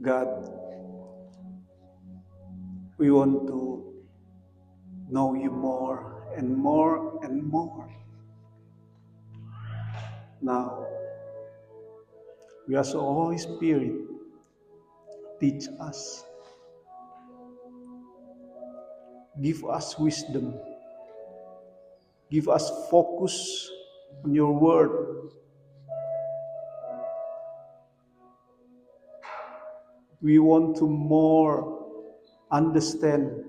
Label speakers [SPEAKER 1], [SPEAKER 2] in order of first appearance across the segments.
[SPEAKER 1] God, we want to know you more and more and more. Now, we ask the Holy Spirit, teach us, give us wisdom, give us focus on your word. We want to more understand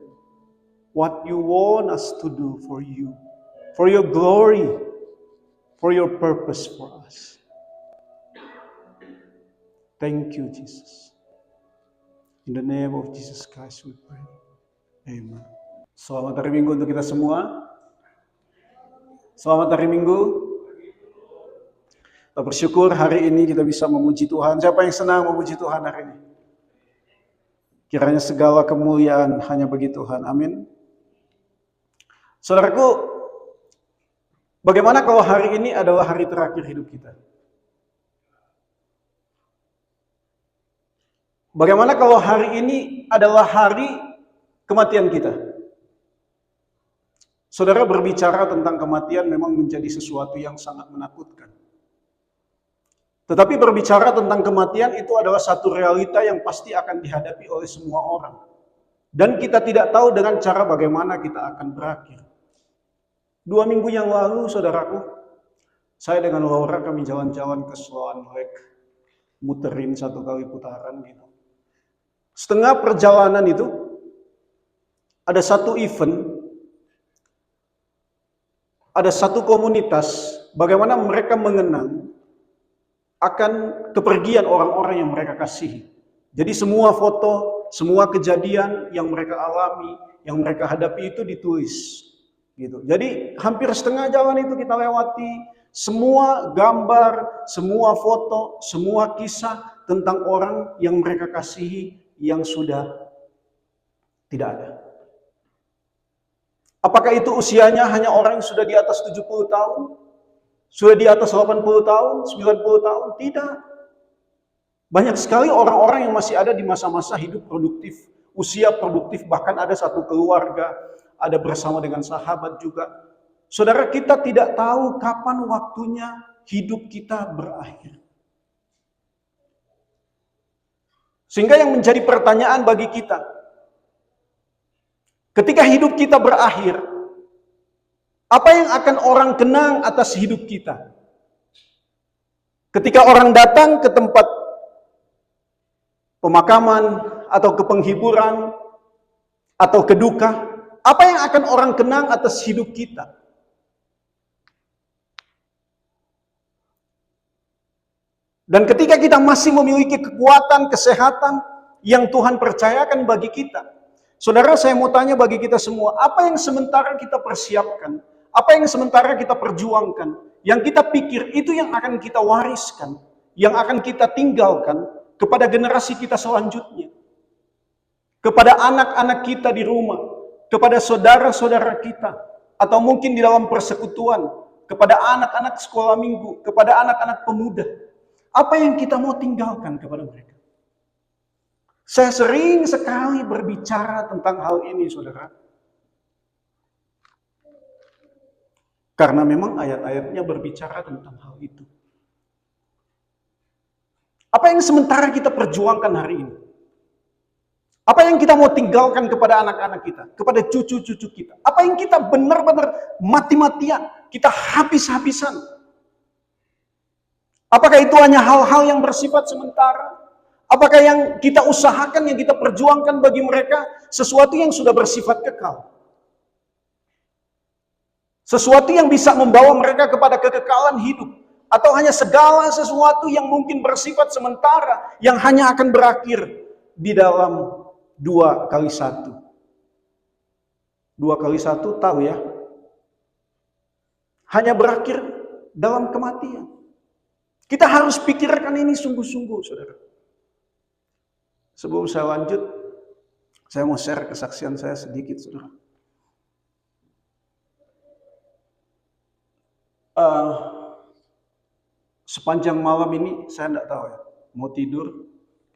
[SPEAKER 1] what you want us to do for you, for your glory, for your purpose for us. Thank you, Jesus. In the name of Jesus Christ we pray. Amen. Selamat hari Minggu untuk kita semua. Selamat hari Minggu. Kita bersyukur hari ini kita bisa memuji Tuhan. Siapa yang senang memuji Tuhan hari ini? Kiranya segala kemuliaan hanya bagi Tuhan. Amin. Saudaraku, bagaimana kalau hari ini adalah hari terakhir hidup kita? Bagaimana kalau hari ini adalah hari kematian kita? Saudara, berbicara tentang kematian memang menjadi sesuatu yang sangat menakutkan. Tetapi berbicara tentang kematian itu adalah satu realita yang pasti akan dihadapi oleh semua orang. Dan kita tidak tahu dengan cara bagaimana kita akan berakhir. 2 minggu yang lalu, saudaraku, saya dengan Laura kami jalan-jalan ke Sloan Lake, muterin 1 kali putaran gitu. Setengah perjalanan itu ada satu event, ada satu komunitas, bagaimana mereka mengenang akan kepergian orang-orang yang mereka kasihi. Jadi semua foto, semua kejadian yang mereka alami, yang mereka hadapi itu ditulis. Gitu. Jadi hampir setengah jalan itu kita lewati, semua gambar, semua foto, semua kisah tentang orang yang mereka kasihi yang sudah tidak ada. Apakah itu usianya hanya orang yang sudah di atas 70 tahun? Sudah di atas 80 tahun, 90 tahun? Tidak. Banyak sekali orang-orang yang masih ada di masa-masa hidup produktif, usia produktif, bahkan ada satu keluarga, ada bersama dengan sahabat juga. Saudara, kita tidak tahu kapan waktunya hidup kita berakhir. Sehingga yang menjadi pertanyaan bagi kita, ketika hidup kita berakhir, apa yang akan orang kenang atas hidup kita? Ketika orang datang ke tempat pemakaman atau ke penghiburan atau ke duka, apa yang akan orang kenang atas hidup kita? Dan ketika kita masih memiliki kekuatan, kesehatan yang Tuhan percayakan bagi kita, saudara, saya mau tanya bagi kita semua, apa yang sementara kita persiapkan, apa yang sementara kita perjuangkan, yang kita pikir itu yang akan kita wariskan, yang akan kita tinggalkan kepada generasi kita selanjutnya, kepada anak-anak kita di rumah, kepada saudara-saudara kita, atau mungkin di dalam persekutuan, kepada anak-anak sekolah minggu, kepada anak-anak pemuda. Apa yang kita mau tinggalkan kepada mereka? Saya sering sekali berbicara tentang hal ini, saudara. Karena memang ayat-ayatnya berbicara tentang hal itu. Apa yang sementara kita perjuangkan hari ini? Apa yang kita mau tinggalkan kepada anak-anak kita, kepada cucu-cucu kita? Apa yang kita benar-benar mati-matian, kita habis-habisan? Apakah itu hanya hal-hal yang bersifat sementara? Apakah yang kita usahakan, yang kita perjuangkan bagi mereka sesuatu yang sudah bersifat kekal? Sesuatu yang bisa membawa mereka kepada kekekalan hidup? Atau hanya segala sesuatu yang mungkin bersifat sementara, yang hanya akan berakhir di dalam 2x1? 2x1 tahu ya? Hanya berakhir dalam kematian. Kita harus pikirkan ini sungguh-sungguh, saudara. Sebelum saya lanjut, saya mau share kesaksian saya sedikit, saudara. Sepanjang malam ini saya tidak tahu ya, mau tidur,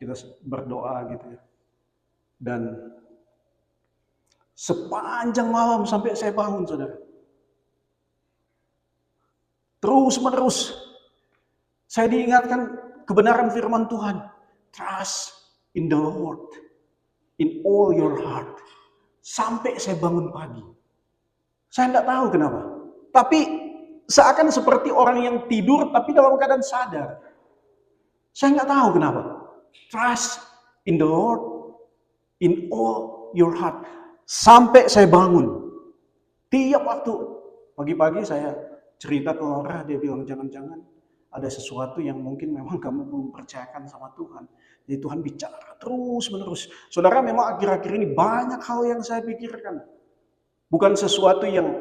[SPEAKER 1] kita berdoa gitu ya. Dan sepanjang malam sampai saya bangun, saudara. Terus menerus saya diingatkan kebenaran firman Tuhan. Trust in the Lord in all your heart. Sampai saya bangun pagi. Saya tidak tahu kenapa. Tapi seakan seperti orang yang tidur tapi dalam keadaan sadar. Saya nggak tahu kenapa. Trust in the Lord in all your heart. Sampai saya bangun. Tiap waktu pagi-pagi saya cerita ke Laura, dia bilang jangan-jangan ada sesuatu yang mungkin memang kamu belum percayakan sama Tuhan. Jadi Tuhan bicara terus menerus. Saudara, memang akhir-akhir ini banyak hal yang saya pikirkan. Bukan sesuatu yang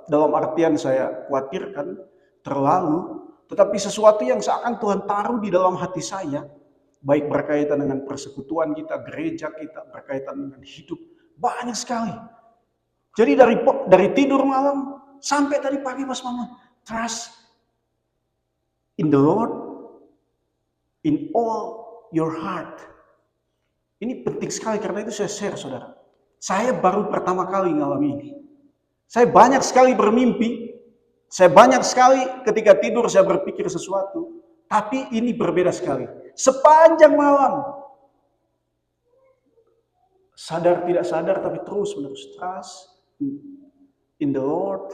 [SPEAKER 1] dalam artian saya khawatirkan terlalu, tetapi sesuatu yang seakan Tuhan taruh di dalam hati saya, baik berkaitan dengan persekutuan kita, gereja kita, berkaitan dengan hidup, banyak sekali. Jadi dari tidur malam sampai tadi pagi pas mama, trust in the Lord in all your heart. Ini penting sekali, karena itu saya share, saudara. Saya baru pertama kali ngalami ini. Saya banyak sekali bermimpi, saya banyak sekali ketika tidur saya berpikir sesuatu, tapi ini berbeda sekali. Sepanjang malam, sadar tidak sadar tapi terus menerus, trust in the Lord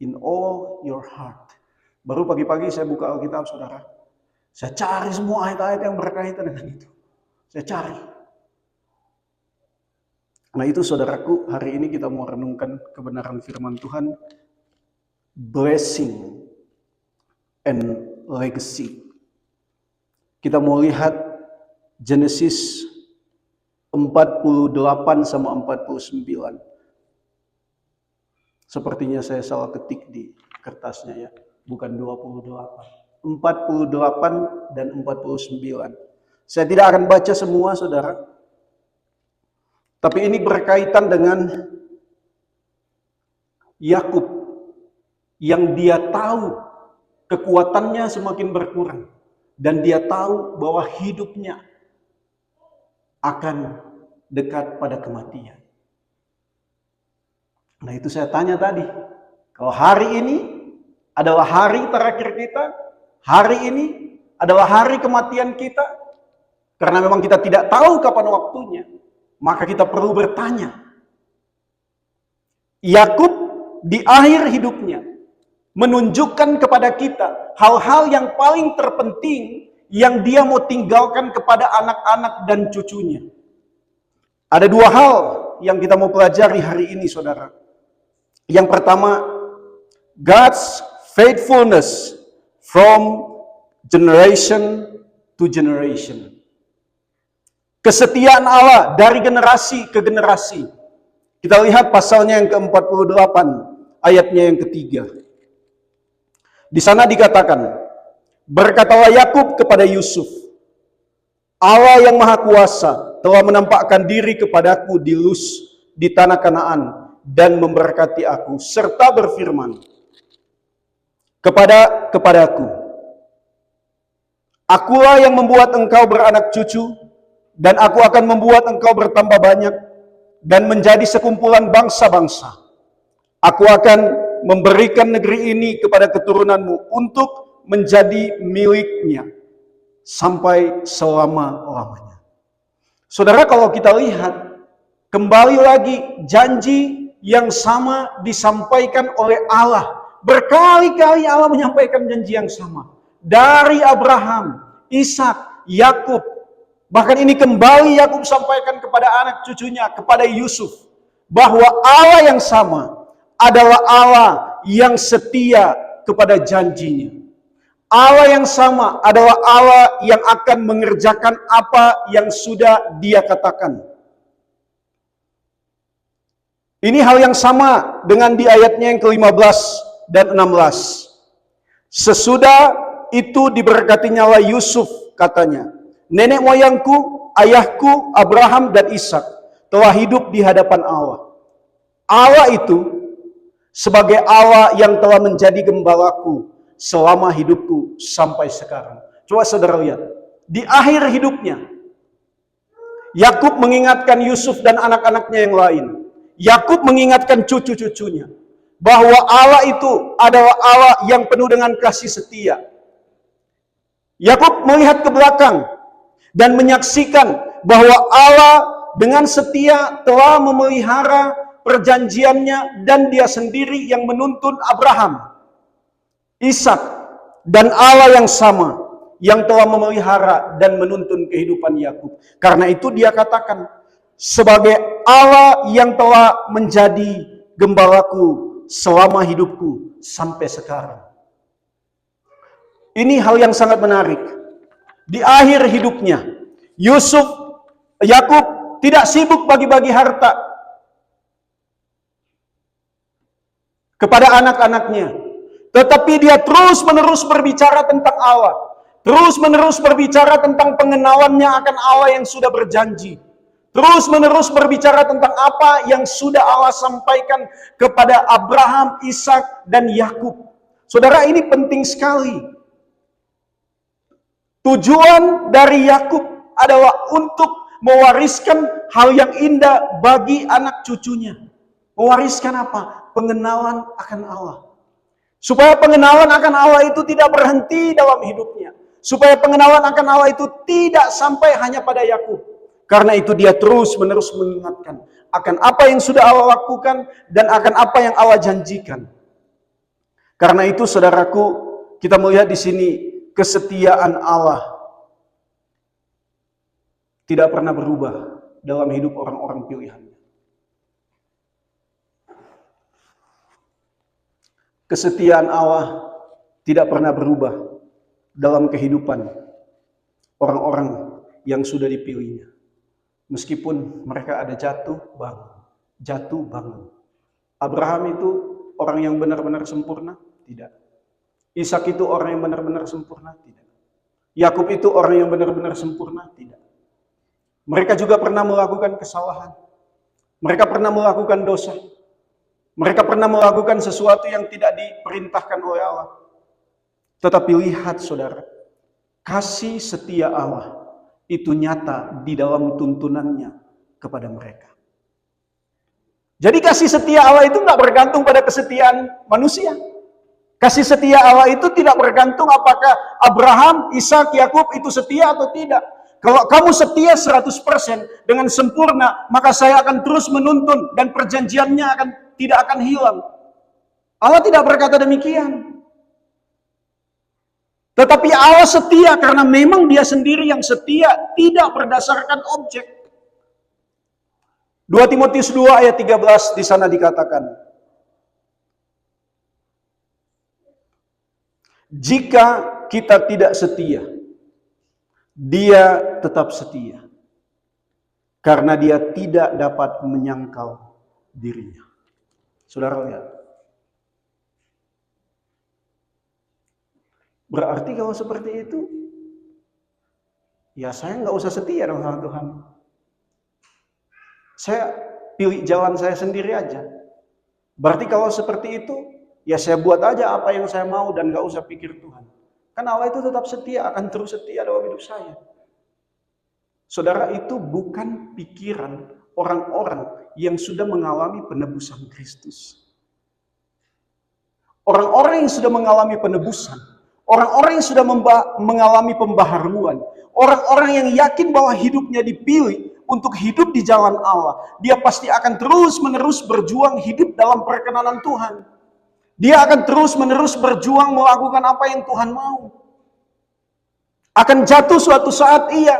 [SPEAKER 1] in all your heart. Baru pagi-pagi saya buka Alkitab, saudara. Saya cari semua ayat-ayat yang berkaitan dengan itu. Saya cari. Nah itu, saudaraku, hari ini kita mau renungkan kebenaran firman Tuhan. Blessing and legacy. Kita mau lihat Genesis 48 sama 49. Sepertinya saya salah ketik di kertasnya ya. Bukan 28. 48 dan 49. Saya tidak akan baca semua, saudara. Tapi ini berkaitan dengan Yakub yang dia tahu kekuatannya semakin berkurang. Dan dia tahu bahwa hidupnya akan dekat pada kematian. Nah itu saya tanya tadi. Kalau hari ini adalah hari terakhir kita, hari ini adalah hari kematian kita, karena memang kita tidak tahu kapan waktunya, maka kita perlu bertanya. Yakub di akhir hidupnya menunjukkan kepada kita hal-hal yang paling terpenting yang dia mau tinggalkan kepada anak-anak dan cucunya. Ada dua hal yang kita mau pelajari hari ini, saudara. Yang pertama, God's faithfulness from generation to generation. Kesetiaan Allah dari generasi ke generasi. Kita lihat pasalnya yang ke-48, ayatnya yang ketiga. Di sana dikatakan, berkatalah Yakub kepada Yusuf, Allah yang Maha Kuasa telah menampakkan diri kepadaku di Luz di tanah Kanaan dan memberkati aku, serta berfirman kepadaku, akulah yang membuat engkau beranak cucu, dan aku akan membuat engkau bertambah banyak dan menjadi sekumpulan bangsa-bangsa. Aku akan memberikan negeri ini kepada keturunanmu untuk menjadi miliknya sampai selama-lamanya. Saudara, kalau kita lihat kembali lagi janji yang sama disampaikan oleh Allah. Berkali-kali Allah menyampaikan janji yang sama. Dari Abraham, Ishak, Yakub. Bahkan ini kembali Yakub sampaikan kepada anak cucunya, kepada Yusuf. Bahwa Allah yang sama adalah Allah yang setia kepada janjinya. Allah yang sama adalah Allah yang akan mengerjakan apa yang sudah Dia katakan. Ini hal yang sama dengan di ayatnya yang ke-15 dan 16. Sesudah itu diberkatinya lah Yusuf, katanya, nenek moyangku, ayahku, Abraham dan Ishak telah hidup di hadapan Allah. Allah itu sebagai Allah yang telah menjadi gembalaku selama hidupku sampai sekarang. Coba saudara lihat. di akhir hidupnya, Yakub mengingatkan Yusuf dan anak-anaknya yang lain. Yakub mengingatkan cucu-cucunya bahwa Allah itu adalah Allah yang penuh dengan kasih setia. Yakub melihat ke belakang dan menyaksikan bahwa Allah dengan setia telah memelihara perjanjiannya, dan dia sendiri yang menuntun Abraham, Ishak, dan Allah yang sama yang telah memelihara dan menuntun kehidupan Yakub. Karena itu dia katakan, sebagai Allah yang telah menjadi gembalaku selama hidupku sampai sekarang. Ini hal yang sangat menarik. Di akhir hidupnya, Yakub tidak sibuk bagi-bagi harta kepada anak-anaknya, tetapi dia terus-menerus berbicara tentang Allah, terus-menerus berbicara tentang pengenalannya akan Allah yang sudah berjanji, terus-menerus berbicara tentang apa yang sudah Allah sampaikan kepada Abraham, Ishak, dan Yakub. Saudara, ini penting sekali. Tujuan dari Yakub adalah untuk mewariskan hal yang indah bagi anak cucunya. Mewariskan apa? Pengenalan akan Allah. Supaya pengenalan akan Allah itu tidak berhenti dalam hidupnya. Supaya pengenalan akan Allah itu tidak sampai hanya pada Yakub. Karena itu dia terus-menerus mengingatkan akan apa yang sudah Allah lakukan dan akan apa yang Allah janjikan. Karena itu, saudaraku, kita melihat di sini kesetiaan Allah tidak pernah berubah dalam hidup orang-orang pilihannya. Kesetiaan Allah tidak pernah berubah dalam kehidupan orang-orang yang sudah dipilihnya. Meskipun mereka ada jatuh bangun. Abraham itu orang yang benar-benar sempurna? Tidak. Ishak itu orang yang benar-benar sempurna? Tidak. Yakub itu orang yang benar-benar sempurna? Tidak. Mereka juga pernah melakukan kesalahan. Mereka pernah melakukan dosa. Mereka pernah melakukan sesuatu yang tidak diperintahkan oleh Allah. Tetapi lihat, saudara, kasih setia Allah itu nyata di dalam tuntunannya kepada mereka. Jadi kasih setia Allah itu nggak bergantung pada kesetiaan manusia. Kasih setia Allah itu tidak bergantung apakah Abraham, Ishak, Yakub itu setia atau tidak. Kalau kamu setia 100% dengan sempurna, maka saya akan terus menuntun dan perjanjiannya tidak akan hilang. Allah tidak berkata demikian. Tetapi Allah setia karena memang dia sendiri yang setia, tidak berdasarkan objek. 2 Timotius 2 ayat 13 di sana dikatakan, jika kita tidak setia, dia tetap setia, karena dia tidak dapat menyangkal dirinya. Saudara lihat. Berarti kalau seperti itu, ya saya nggak usah setia dong sama Tuhan. Saya pilih jalan saya sendiri aja. Berarti kalau seperti itu, ya saya buat aja apa yang saya mau dan nggak usah pikir Tuhan. Kan Allah itu tetap setia, akan terus setia dalam hidup saya. Saudara, itu bukan pikiran orang-orang yang sudah mengalami penebusan Kristus. Orang-orang yang sudah mengalami penebusan, orang-orang yang sudah mengalami pembaharuan, orang-orang yang yakin bahwa hidupnya dipilih untuk hidup di jalan Allah, dia pasti akan terus-menerus berjuang hidup dalam perkenanan Tuhan. Dia akan terus-menerus berjuang melakukan apa yang Tuhan mau. Akan jatuh suatu saat, iya.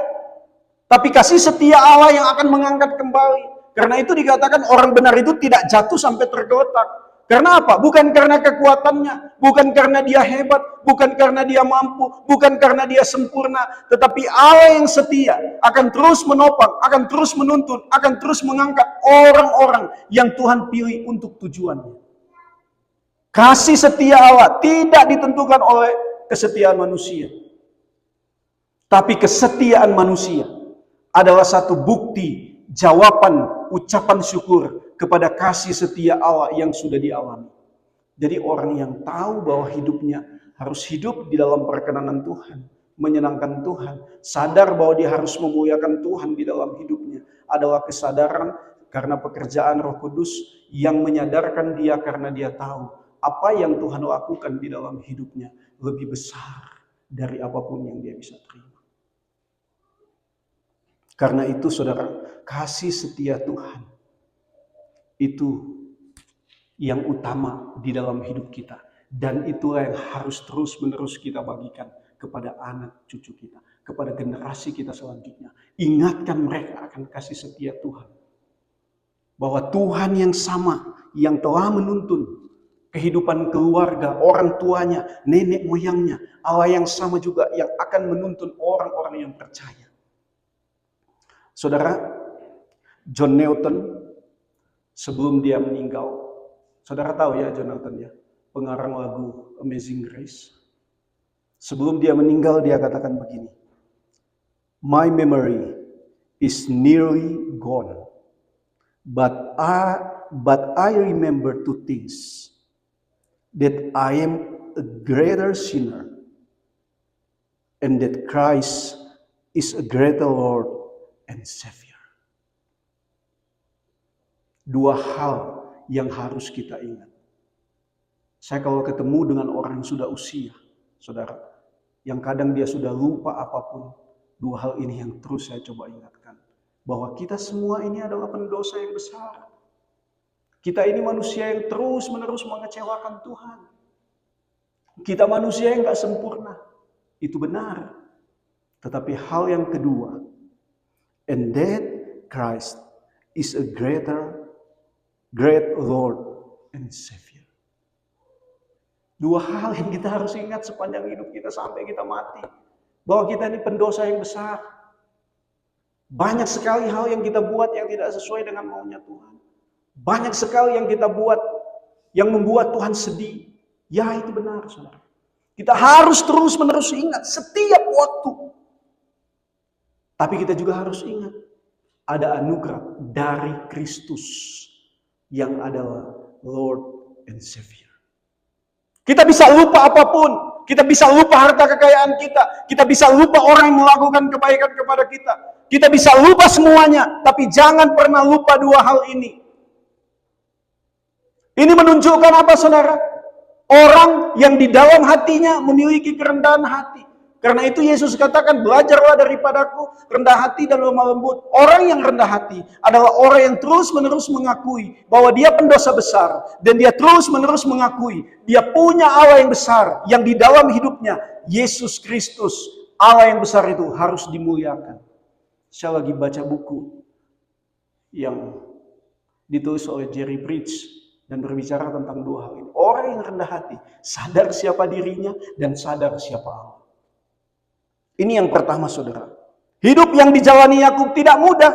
[SPEAKER 1] Tapi kasih setia Allah yang akan mengangkat kembali. Karena itu dikatakan orang benar itu tidak jatuh sampai tergeletak. Karena apa? Bukan karena kekuatannya, bukan karena dia hebat, bukan karena dia mampu, bukan karena dia sempurna, tetapi Allah yang setia akan terus menopang, akan terus menuntun, akan terus mengangkat orang-orang yang Tuhan pilih untuk tujuannya. Kasih setia Allah tidak ditentukan oleh kesetiaan manusia. Tapi kesetiaan manusia adalah satu bukti, jawaban, ucapan syukur kepada kasih setia Allah yang sudah dialami. Jadi orang yang tahu bahwa hidupnya harus hidup di dalam perkenanan Tuhan, menyenangkan Tuhan, sadar bahwa dia harus memuliakan Tuhan di dalam hidupnya, adalah kesadaran karena pekerjaan Roh Kudus yang menyadarkan dia karena dia tahu apa yang Tuhan lakukan di dalam hidupnya lebih besar dari apapun yang dia bisa terima. Karena itu saudara, kasih setia Tuhan itu yang utama di dalam hidup kita. Dan itulah yang harus terus-menerus kita bagikan kepada anak cucu kita, kepada generasi kita selanjutnya. Ingatkan mereka akan kasih setia Tuhan. Bahwa Tuhan yang sama, yang telah menuntun kehidupan keluarga, orang tuanya, nenek moyangnya, Allah yang sama juga yang akan menuntun orang-orang yang percaya. Saudara, John Newton sebelum dia meninggal, saudara tahu ya John Newton ya, pengarang lagu Amazing Grace. Sebelum dia meninggal dia katakan begini, "My memory is nearly gone, but I remember two things, that I am a greater sinner, and that Christ is a greater Lord and Savior." Dua hal yang harus kita ingat. Saya kalau ketemu dengan orang yang sudah usia, saudara, yang kadang dia sudah lupa apapun, dua hal ini yang terus saya coba ingatkan. Bahwa kita semua ini adalah pendosa yang besar. Kita ini manusia yang terus-menerus mengecewakan Tuhan. Kita manusia yang gak sempurna. Itu benar. Tetapi hal yang kedua, and that Christ is a great Lord and Savior. Dua hal yang kita harus ingat sepanjang hidup kita sampai kita mati. Bahwa kita ini pendosa yang besar. Banyak sekali hal yang kita buat yang tidak sesuai dengan maunya Tuhan. Banyak sekali yang kita buat yang membuat Tuhan sedih. Ya, itu benar, saudara. Kita harus terus-menerus ingat setiap waktu. Tapi kita juga harus ingat ada anugerah dari Kristus yang adalah Lord and Savior. Kita bisa lupa apapun, kita bisa lupa harta kekayaan kita bisa lupa orang yang melakukan kebaikan kepada kita bisa lupa semuanya, tapi jangan pernah lupa dua hal ini. Ini menunjukkan apa saudara? Orang yang di dalam hatinya memiliki kerendahan hati. Karena itu Yesus katakan, belajarlah daripadaku rendah hati dan lemah lembut. Orang yang rendah hati adalah orang yang terus-menerus mengakui bahwa dia pendosa besar. Dan dia terus-menerus mengakui dia punya Allah yang besar. Yang di dalam hidupnya, Yesus Kristus, Allah yang besar itu harus dimuliakan. Saya lagi baca buku yang ditulis oleh Jerry Bridge dan berbicara tentang dua hal ini. Orang yang rendah hati, sadar siapa dirinya dan sadar siapa Allah. Ini yang pertama saudara. Hidup yang dijalani Yakub tidak mudah.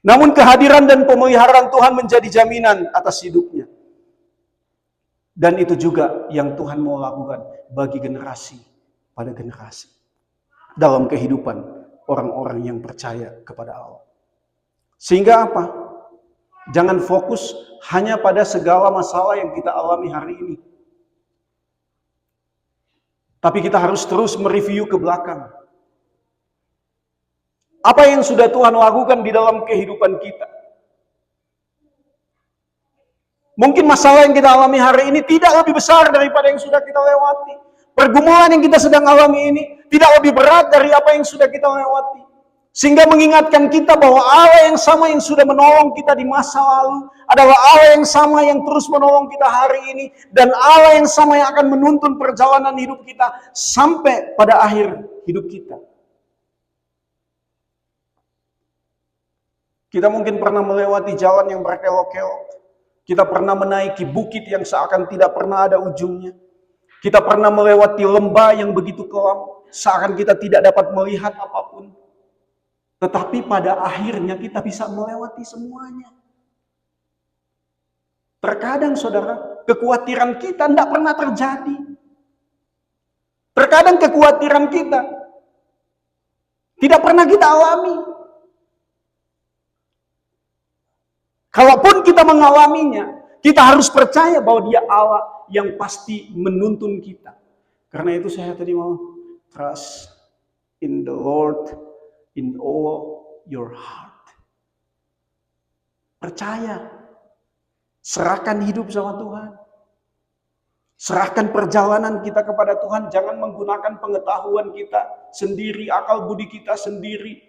[SPEAKER 1] Namun kehadiran dan pemeliharaan Tuhan menjadi jaminan atas hidupnya. Dan itu juga yang Tuhan mau lakukan bagi generasi pada generasi. Dalam kehidupan orang-orang yang percaya kepada Allah. Sehingga apa? Jangan fokus hanya pada segala masalah yang kita alami hari ini. Tapi kita harus terus mereview ke belakang. Apa yang sudah Tuhan lakukan di dalam kehidupan kita. Mungkin masalah yang kita alami hari ini tidak lebih besar daripada yang sudah kita lewati. Pergumulan yang kita sedang alami ini tidak lebih berat dari apa yang sudah kita lewati. Sehingga mengingatkan kita bahwa Allah yang sama yang sudah menolong kita di masa lalu adalah Allah yang sama yang terus menolong kita hari ini. Dan Allah yang sama yang akan menuntun perjalanan hidup kita sampai pada akhir hidup kita. Kita mungkin pernah melewati jalan yang berkelok-kelok. Kita pernah menaiki bukit yang seakan tidak pernah ada ujungnya. Kita pernah melewati lembah yang begitu kelam, seakan kita tidak dapat melihat apapun. Tetapi pada akhirnya kita bisa melewati semuanya. Terkadang saudara, kekhawatiran kita tidak pernah terjadi. Terkadang kekhawatiran kita tidak pernah kita alami. Kalaupun kita mengalaminya, kita harus percaya bahwa Dia Allah yang pasti menuntun kita. Karena itu saya tadi mau Trust in the Lord in all your heart. Percaya. Serahkan hidup sama Tuhan. Serahkan perjalanan kita kepada Tuhan. Jangan menggunakan pengetahuan kita sendiri, akal budi kita sendiri.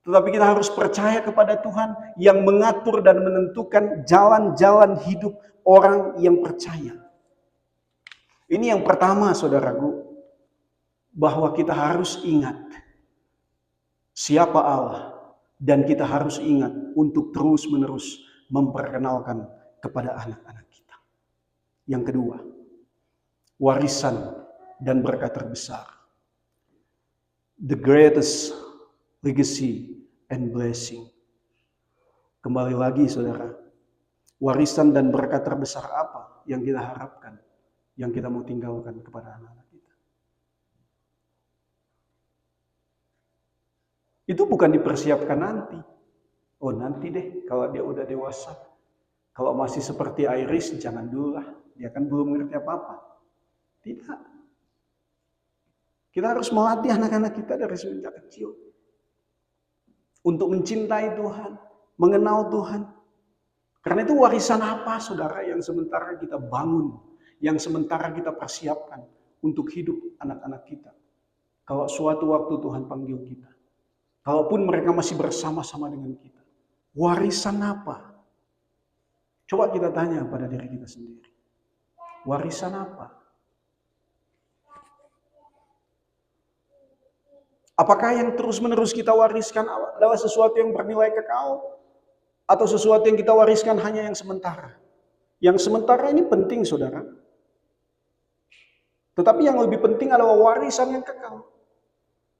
[SPEAKER 1] Tetapi kita harus percaya kepada Tuhan yang mengatur dan menentukan jalan-jalan hidup orang yang percaya. Ini yang pertama, saudaraku, bahwa kita harus ingat siapa Allah. Dan kita harus ingat untuk terus-menerus memperkenalkan kepada anak-anak kita. Yang kedua, warisan dan berkat terbesar. The greatest legacy and blessing. Kembali lagi saudara, warisan dan berkat terbesar apa yang kita harapkan, yang kita mau tinggalkan kepada anak-anak kita? Itu bukan dipersiapkan nanti. Oh nanti deh kalau dia udah dewasa. Kalau masih seperti Iris, jangan dulu lah. Dia kan belum ngerti apa-apa. Tidak. Kita harus melatih anak-anak kita dari semenjak kecil. Untuk mencintai Tuhan. Mengenal Tuhan. Karena itu warisan apa saudara yang sementara kita bangun. Yang sementara kita persiapkan untuk hidup anak-anak kita. Kalau suatu waktu Tuhan panggil kita. Kalaupun mereka masih bersama-sama dengan kita. Warisan apa? Coba kita tanya pada diri kita sendiri. Warisan apa? Apakah yang terus-menerus kita wariskan adalah sesuatu yang bernilai kekal? Atau sesuatu yang kita wariskan hanya yang sementara? Yang sementara ini penting, saudara. Tetapi yang lebih penting adalah warisan yang kekal.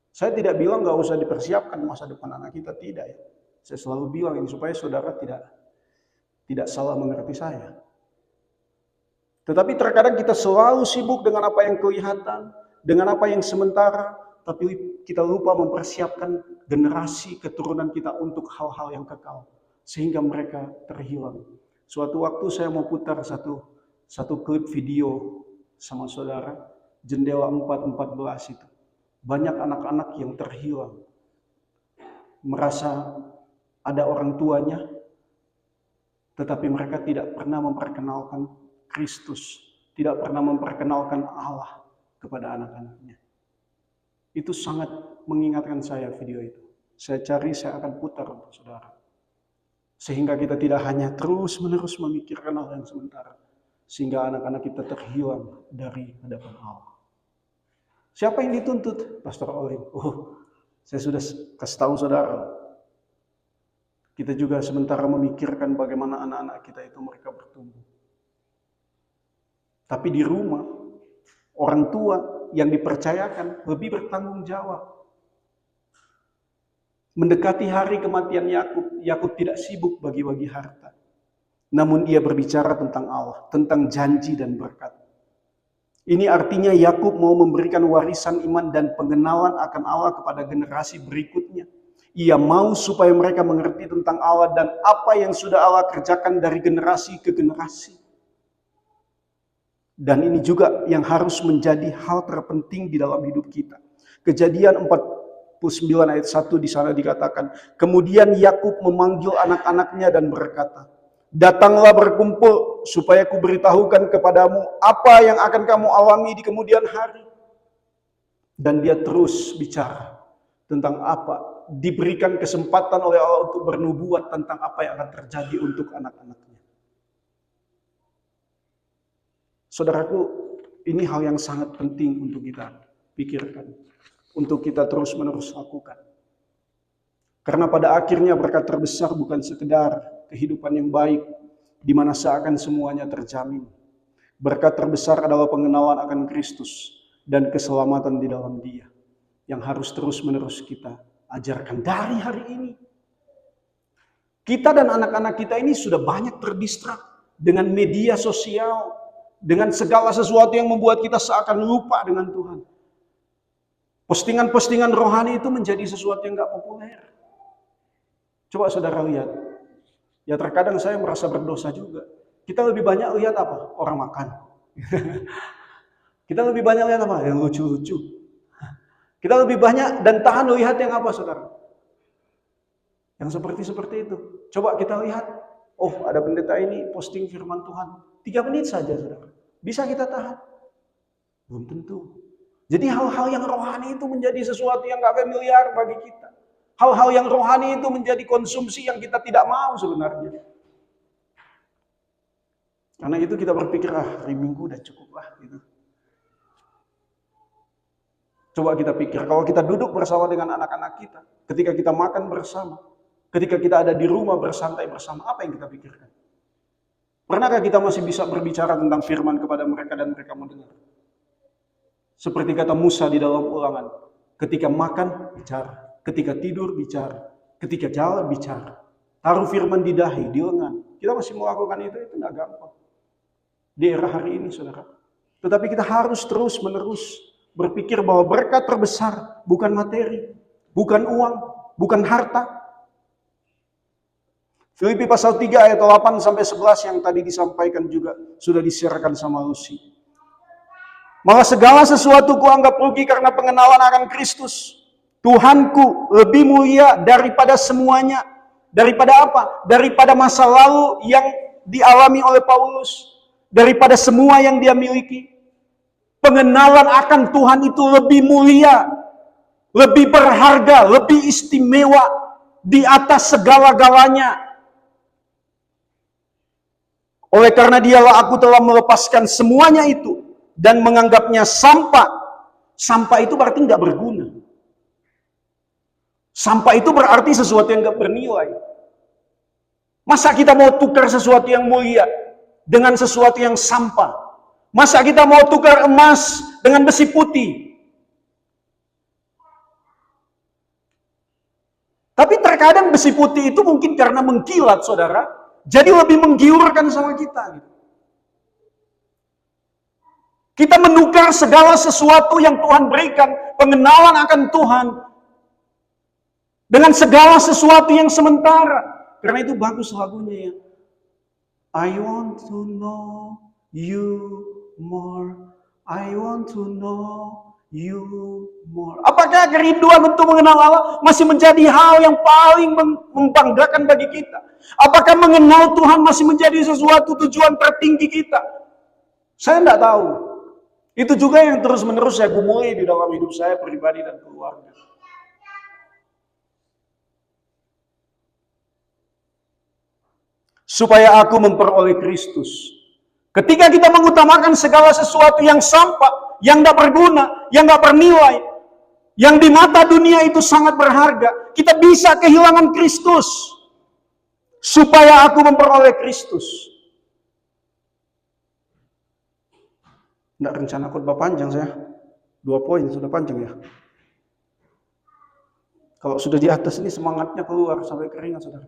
[SPEAKER 1] Saya tidak bilang nggak usah dipersiapkan masa depan anak kita, tidak ya. Saya selalu bilang ini supaya saudara tidak salah mengerti saya. Tetapi terkadang kita selalu sibuk dengan apa yang kelihatan, dengan apa yang sementara, tapi kita lupa mempersiapkan generasi keturunan kita untuk hal-hal yang kekal, sehingga mereka terhilang. Suatu waktu saya mau putar satu klip video sama saudara, Jendela 414 itu. Banyak anak-anak yang terhilang. Merasa ada orang tuanya, tetapi mereka tidak pernah memperkenalkan Kristus. Tidak pernah memperkenalkan Allah kepada anak-anaknya. Itu sangat mengingatkan saya video itu. Saya cari, saya akan putar untuk saudara. Sehingga kita tidak hanya terus-menerus memikirkan hal yang sementara. Sehingga anak-anak kita terhilang dari hadapan Allah. Siapa yang dituntut? Pastor Olin. Oh, saya sudah kasih tahu saudara. Kita juga sementara memikirkan bagaimana anak-anak kita itu mereka bertumbuh. Tapi di rumah, orang tua yang dipercayakan lebih bertanggung jawab. Mendekati hari kematian Yakub, Yakub tidak sibuk bagi-bagi harta. Namun dia berbicara tentang Allah, tentang janji dan berkat. Ini artinya Yakub mau memberikan warisan iman dan pengenalan akan Allah kepada generasi berikutnya. Ia mau supaya mereka mengerti tentang Allah dan apa yang sudah Allah kerjakan dari generasi ke generasi. Dan ini juga yang harus menjadi hal terpenting di dalam hidup kita. Kejadian 49 ayat 1 di sana dikatakan, kemudian Yakub memanggil anak-anaknya dan berkata, datanglah berkumpul supaya kuberitahukan kepadamu apa yang akan kamu alami di kemudian hari. Dan dia terus bicara tentang apa, diberikan kesempatan oleh Allah untuk bernubuat tentang apa yang akan terjadi untuk anak-anaknya. Saudaraku, ini hal yang sangat penting untuk kita pikirkan, untuk kita terus-menerus lakukan. Karena pada akhirnya berkat terbesar bukan sekedar kehidupan yang baik, di mana seakan semuanya terjamin. Berkat terbesar adalah pengenalan akan Kristus dan keselamatan di dalam Dia, yang harus terus-menerus kita ajarkan dari hari ini. Kita dan anak-anak kita ini sudah banyak terdistrak dengan media sosial, dengan segala sesuatu yang membuat kita seakan lupa dengan Tuhan. Postingan-postingan rohani itu menjadi sesuatu yang gak populer. Coba saudara lihat. Ya terkadang saya merasa berdosa juga. Kita lebih banyak lihat apa? Orang makan. Kita lebih banyak lihat apa? Yang lucu-lucu. Kita lebih banyak dan tahan lihat yang apa, saudara? Yang seperti itu. Coba kita lihat, oh ada pendeta ini posting firman Tuhan. 3 menit saja, saudara. Bisa kita tahan? Belum tentu. Jadi hal-hal yang rohani itu menjadi sesuatu yang gak familiar bagi kita. Hal-hal yang rohani itu menjadi konsumsi yang kita tidak mau sebenarnya. Karena itu kita berpikir, hari Minggu udah cukup lah. Gitu. Coba kita pikir, kalau kita duduk bersama dengan anak-anak kita, ketika kita makan bersama, ketika kita ada di rumah bersantai bersama, apa yang kita pikirkan? Pernahkah kita masih bisa berbicara tentang firman kepada mereka dan mereka mendengar? Seperti kata Musa di dalam Ulangan, ketika makan, bicara. Ketika tidur, bicara. Ketika jalan, bicara. Taruh firman di dahi, di lengan. Kita masih melakukan itu nggak gampang. Di era hari ini, saudara. Tetapi kita harus terus-menerus berpikir bahwa berkat terbesar bukan materi, bukan uang, bukan harta. Filipi pasal 3 ayat 8 sampai 11 yang tadi disampaikan juga sudah disiarkan sama Lucy. Maka segala sesuatu kuanggap rugi karena pengenalan akan Kristus. Tuhanku lebih mulia daripada semuanya. Daripada apa? Daripada masa lalu yang dialami oleh Paulus. Daripada semua yang dia miliki. Pengenalan akan Tuhan itu lebih mulia, lebih berharga, lebih istimewa di atas segala-galanya. Oleh karena dialah aku telah melepaskan semuanya itu dan menganggapnya sampah. Sampah itu berarti nggak berguna. Sampah itu berarti sesuatu yang nggak bernilai. Masa kita mau tukar sesuatu yang mulia dengan sesuatu yang sampah? Masa kita mau tukar emas dengan besi putih? Tapi terkadang besi putih itu mungkin karena mengkilat, saudara. Jadi lebih menggiurkan sama kita. Kita menukar segala sesuatu yang Tuhan berikan, pengenalan akan Tuhan, dengan segala sesuatu yang sementara. Karena itu bagus lagunya ya. I want to know you more. I want to know you more. Apakah kerinduan untuk mengenal Allah masih menjadi hal yang paling membanggakan bagi kita? Apakah mengenal Tuhan masih menjadi sesuatu tujuan tertinggi kita? Saya tidak tahu. Itu juga yang terus-menerus saya gumuli di dalam hidup saya pribadi dan keluarga. Supaya aku memperoleh Kristus. Ketika kita mengutamakan segala sesuatu yang sampah, yang tidak berguna, yang tidak bernilai, yang di mata dunia itu sangat berharga, kita bisa kehilangan Kristus. Supaya aku memperoleh Kristus. Tidak rencana khotbah panjang saya. 2 poin sudah panjang ya. Kalau sudah di atas ini semangatnya keluar sampai keringat, saudara.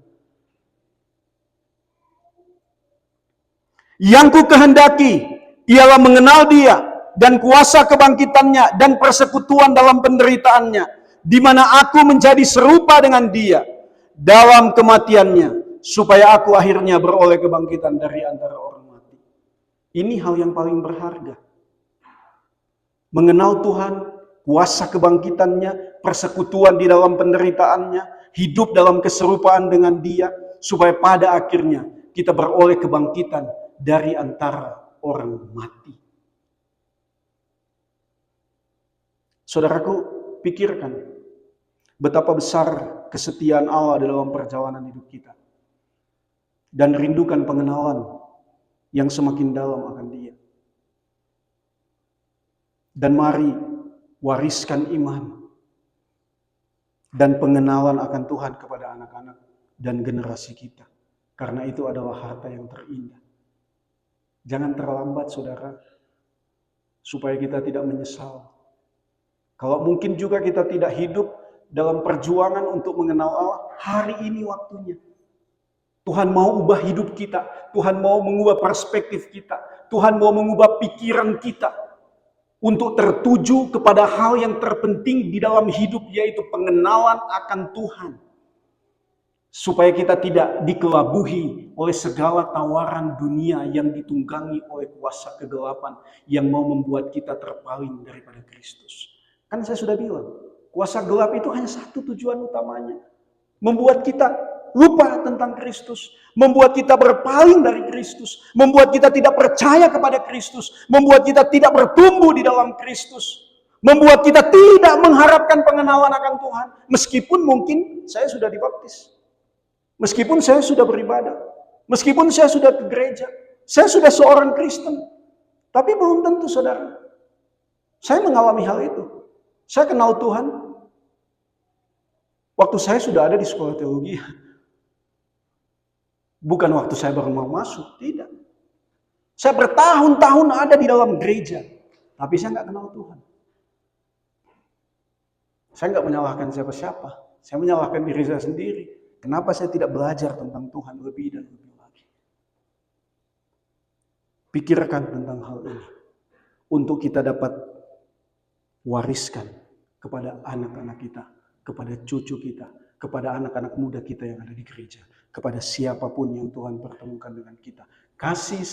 [SPEAKER 1] Yang ku kehendaki ialah mengenal Dia dan kuasa kebangkitannya dan persekutuan dalam penderitaannya, di mana aku menjadi serupa dengan Dia dalam kematiannya, supaya aku akhirnya beroleh kebangkitan dari antara orang mati. Ini hal yang paling berharga. Mengenal Tuhan, kuasa kebangkitannya, persekutuan di dalam penderitaannya, hidup dalam keserupaan dengan Dia, supaya pada akhirnya kita beroleh kebangkitan dari antara orang mati. Saudaraku, pikirkan betapa besar kesetiaan Allah dalam perjalanan hidup kita. Dan rindukan pengenalan yang semakin dalam akan Dia. Dan mari wariskan iman dan pengenalan akan Tuhan kepada anak-anak dan generasi kita. Karena itu adalah harta yang terindah. Jangan terlambat, saudara, supaya kita tidak menyesal. Kalau mungkin juga kita tidak hidup dalam perjuangan untuk mengenal Allah, hari ini waktunya. Tuhan mau ubah hidup kita, Tuhan mau mengubah perspektif kita, Tuhan mau mengubah pikiran kita untuk tertuju kepada hal yang terpenting di dalam hidup, yaitu pengenalan akan Tuhan. Supaya kita tidak dikelabuhi oleh segala tawaran dunia yang ditunggangi oleh kuasa kegelapan yang mau membuat kita terpaling daripada Kristus. Kan saya sudah bilang, kuasa gelap itu hanya satu tujuan utamanya. Membuat kita lupa tentang Kristus. Membuat kita berpaling dari Kristus. Membuat kita tidak percaya kepada Kristus. Membuat kita tidak bertumbuh di dalam Kristus. Membuat kita tidak mengharapkan pengenalan akan Tuhan. Meskipun mungkin saya sudah dibaptis. Meskipun saya sudah beribadah. Meskipun saya sudah ke gereja. Saya sudah seorang Kristen. Tapi belum tentu, saudara. Saya mengalami hal itu. Saya kenal Tuhan waktu saya sudah ada di sekolah teologi. Bukan waktu saya baru mau masuk, tidak. Saya bertahun-tahun ada di dalam gereja. Tapi saya nggak kenal Tuhan. Saya nggak menyalahkan siapa-siapa. Saya menyalahkan diri saya sendiri. Kenapa saya tidak belajar tentang Tuhan lebih dan lebih lagi? Pikirkan tentang hal ini. Untuk kita dapat wariskan kepada anak-anak kita, kepada cucu kita, kepada anak-anak muda kita yang ada di gereja, kepada siapapun yang Tuhan pertemukan dengan kita. Kasih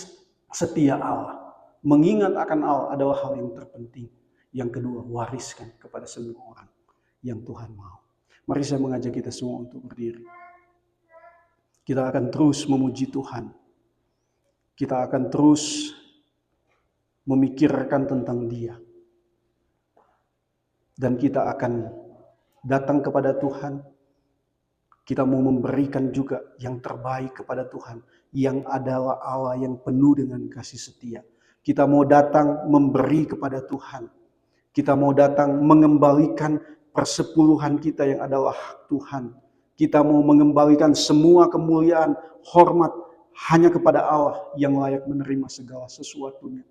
[SPEAKER 1] setia Allah, mengingat akan Allah adalah hal yang terpenting. Yang kedua, wariskan kepada semua orang yang Tuhan mau. Mari saya mengajak kita semua untuk berdiri. Kita akan terus memuji Tuhan. Kita akan terus memikirkan tentang Dia. Dan kita akan datang kepada Tuhan. Kita mau memberikan juga yang terbaik kepada Tuhan. Yang adalah Allah yang penuh dengan kasih setia. Kita mau datang memberi kepada Tuhan. Kita mau datang mengembalikan persepuluhan kita yang adalah hak Tuhan. Kita mau mengembalikan semua kemuliaan, hormat hanya kepada Allah yang layak menerima segala sesuatunya.